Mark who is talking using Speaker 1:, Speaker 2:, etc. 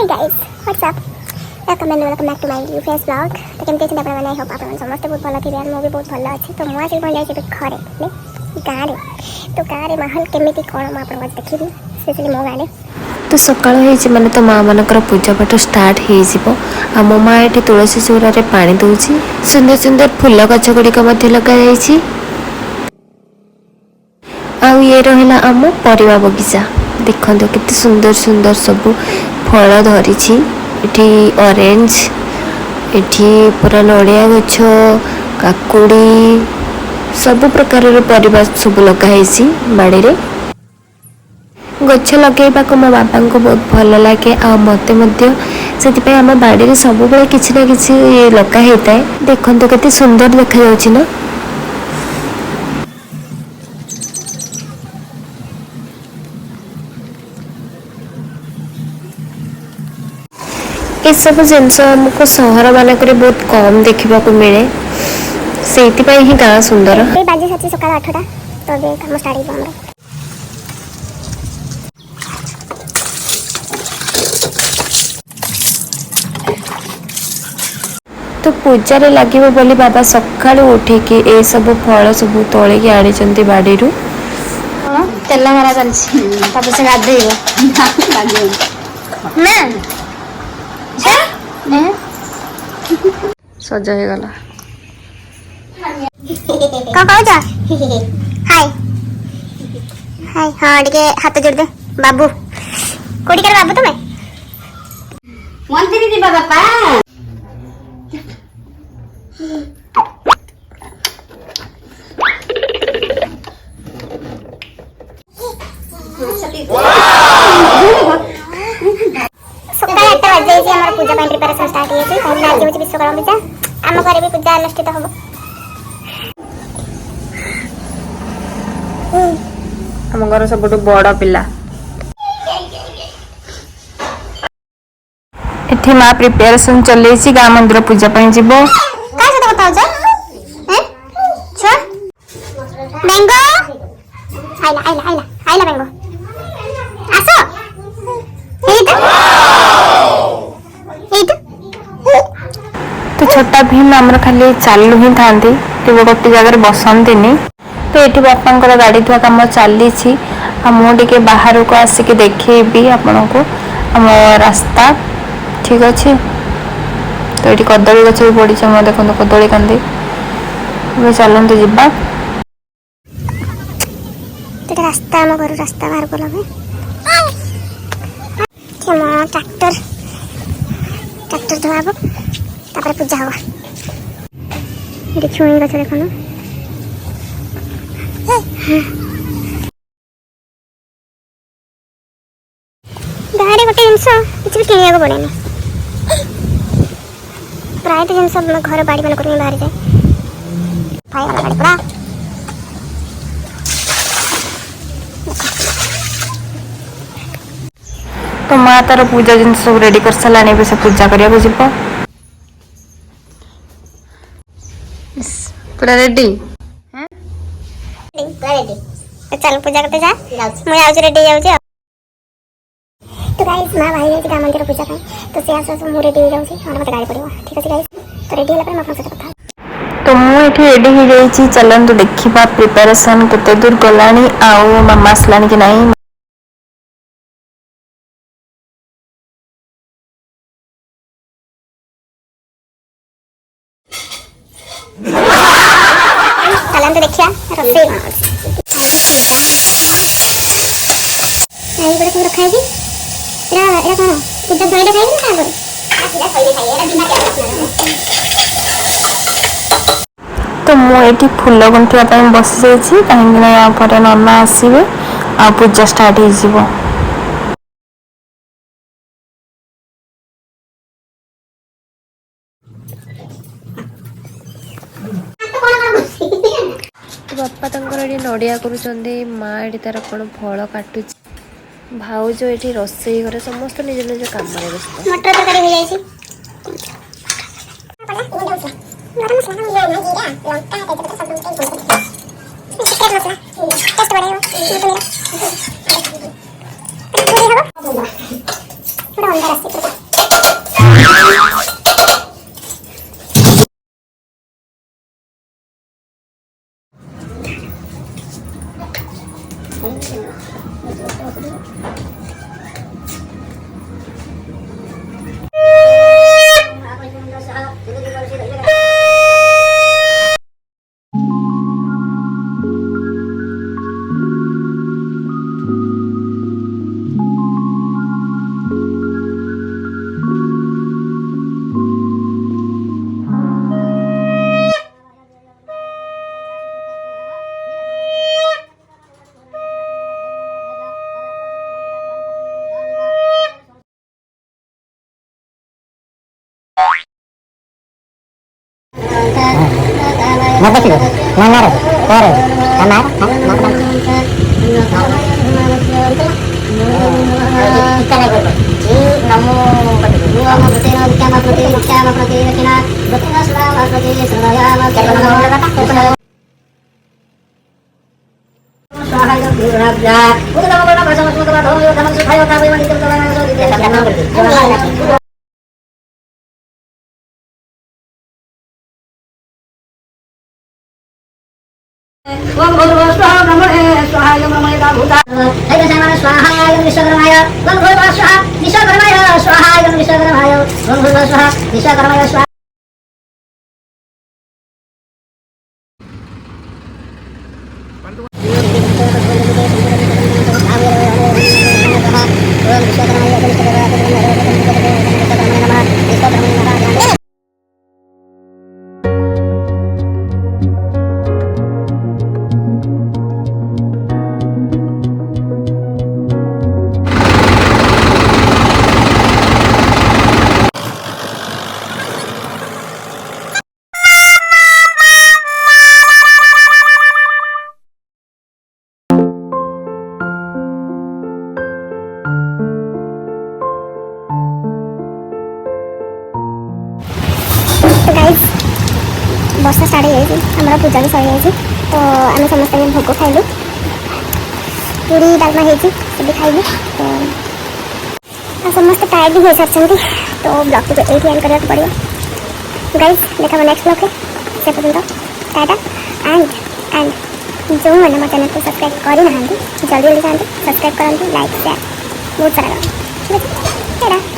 Speaker 1: Hey guys, what's up? Welcome back to my new face vlog. तो केमते छी आपण माने होप आपण समस्त बहुत भलो थी यार मो भी बहुत भलो अछि तो मो आज कोन जाई छी घरे ने गारे तो गारे माहौल केमिति कोन म आपण आज देखिबी स्पेशली मो गारे
Speaker 2: तो सकाळ होईछि माने तो माँ मानकर पूजा पाठ स्टार्ट हेजिबो आ मो माँ एठी तुलसी चूरा रे पानी दउछि सुंदर सुंदर फूल गछ गुडी को मध्ये लगा जाईछि आ ये रहला आम परिवा बगीचा देखंतो केते सुंदर सुंदर सब फल धरिछि एठी ऑरेंज एठी पूरा नड़िया गछ काकुड़ी सब प्रकार परिवा सब लगाई बाड़ी रे गछ लगेबा को मो बाबा को बहुत भल लगे आ मते मध्य से आम बाड़ी रे सब बेले किछि ना किछि लगा होता है देखंतो केते सुंदर देखा जाउछि ना ये सब जिनस आमको सहर मानक बहुत कम देखा मिले से ही गाँ सुंदर
Speaker 1: बाजे साथी सकाळ 8टा तो बे काम स्टार्ट हो हमरा
Speaker 2: तो पूजा रे लागिबो बोली बाबा सकाळ उठिकी ए सब फल सब तोले की आडी चंती बाड़ी रु
Speaker 1: तेल मारा चलछि तापर से गाधेइबो ना
Speaker 2: सजा हो गला
Speaker 1: का कहजा हाय हाय हां टिके हाथ जोड़ दे बाबू कोडी कर बाबू तुम्हें मंत्री दिबा बापा पूजा प्रिपरेशन स्टार्ट आज विश्वकर्मा पूजा आम घर भी पूजा अनुष्ठित हम
Speaker 2: हम घर सब बड़ पिला एठी माँ प्रिपरेशन चलेछि गाँ मंदिर पूजा पई जीवो
Speaker 1: का से बताओ जा हैं छ मैंगो आइला मैंगो आसो
Speaker 2: तो छोटा भीम आमर खाली चालू ही था गोटे जगह बसती तो ये बापा गाड़ी धुआ कम चली मुझे बाहर को आसिक देखी आपण को आम रास्ता ठीक अच्छे तो ये कदली गच भी पड़ी देखो कदली कांदी चलते जा
Speaker 1: रास्ता आम घर रास्ता बाहर को लगे ट्रैक्टर धोब तापर पूजा हवा ये छुई गछ देखो ना गाड़ी गोटे जिनस किसी भी किनिया को पड़ेनि प्राय तो जिनस घर बाड़ी मान बाहर जाए पाइगला गाड़ी पूरा
Speaker 2: तो माँ तार पूजा जिन सब रेडी कर सारे से पूजा करिया जीव पूरा रेडी
Speaker 1: चल पूजा करते जा मुझे आउज रेडी जाउछी तो गाइस मां भाई आज गाँ मंदिर पूजा तो से आस मु रेडी हो जाउछी और मते गाड़ी पड़िबो ठीक আছে गाइस तो रेडी होला पर मैं आपन से कथा
Speaker 2: तो मु एठी रेडी हो जाइछि चलंतु देखिबा प्रिपरेशन केते दूर गलानी आउ मामा आसलानी कि नहीं
Speaker 1: चलंतु देखिया रसोई आई बड़े तुम रखाएगी एरा कोन पूजा पहिले खाएगी ना करो पूजा पहिले खाई एरा बिना क्या
Speaker 2: तो मुझे फूल गुंथा बस जाइए कहीं नना आसवे आ पूजा स्टार्ट हो बापा तर ये नड़िया कर माँ ये तार कौन फल काटु भाउज ये रोसई घरे समस्त निज निज काम व्यस्त
Speaker 1: मटर तरकारी हो जाइए टेस्ट बढ़ेगा
Speaker 3: मत देखिए ना ना रे और हमारा
Speaker 4: ओम भूर्भुवः स्वः ब्रह्मणे स्वाहा यं ब्रह्मणेता भूता ऐकशानाय स्वाहा यं विश्वकर्माय ओम भूर्भुवः स्वः विश्वकर्माय स्वाहा यं विश्वकर्माय ओम भूर्भुवः स्वः विश्वकर्माय स्वाहा
Speaker 1: तो गाइज वर्षा स्टार्ट हो जाए आम पूजा भी सर जाए तो आम समस्त भोग खाइलु पूरी डालमा होती खाइलु तो समस्त टायर्ड भी हो सारी तो ब्लॉग को ये एंड करने पड़ो गाइज देखा नेक्स्ट ब्लॉग से पर्यटन टाटा एंड जो मैंने मो चैनल को सब्सक्राइब करना जल्दी जल्दी जाते सब्सक्राइब करते लाइक शेयर बहुत सारा ठीक है टाटा।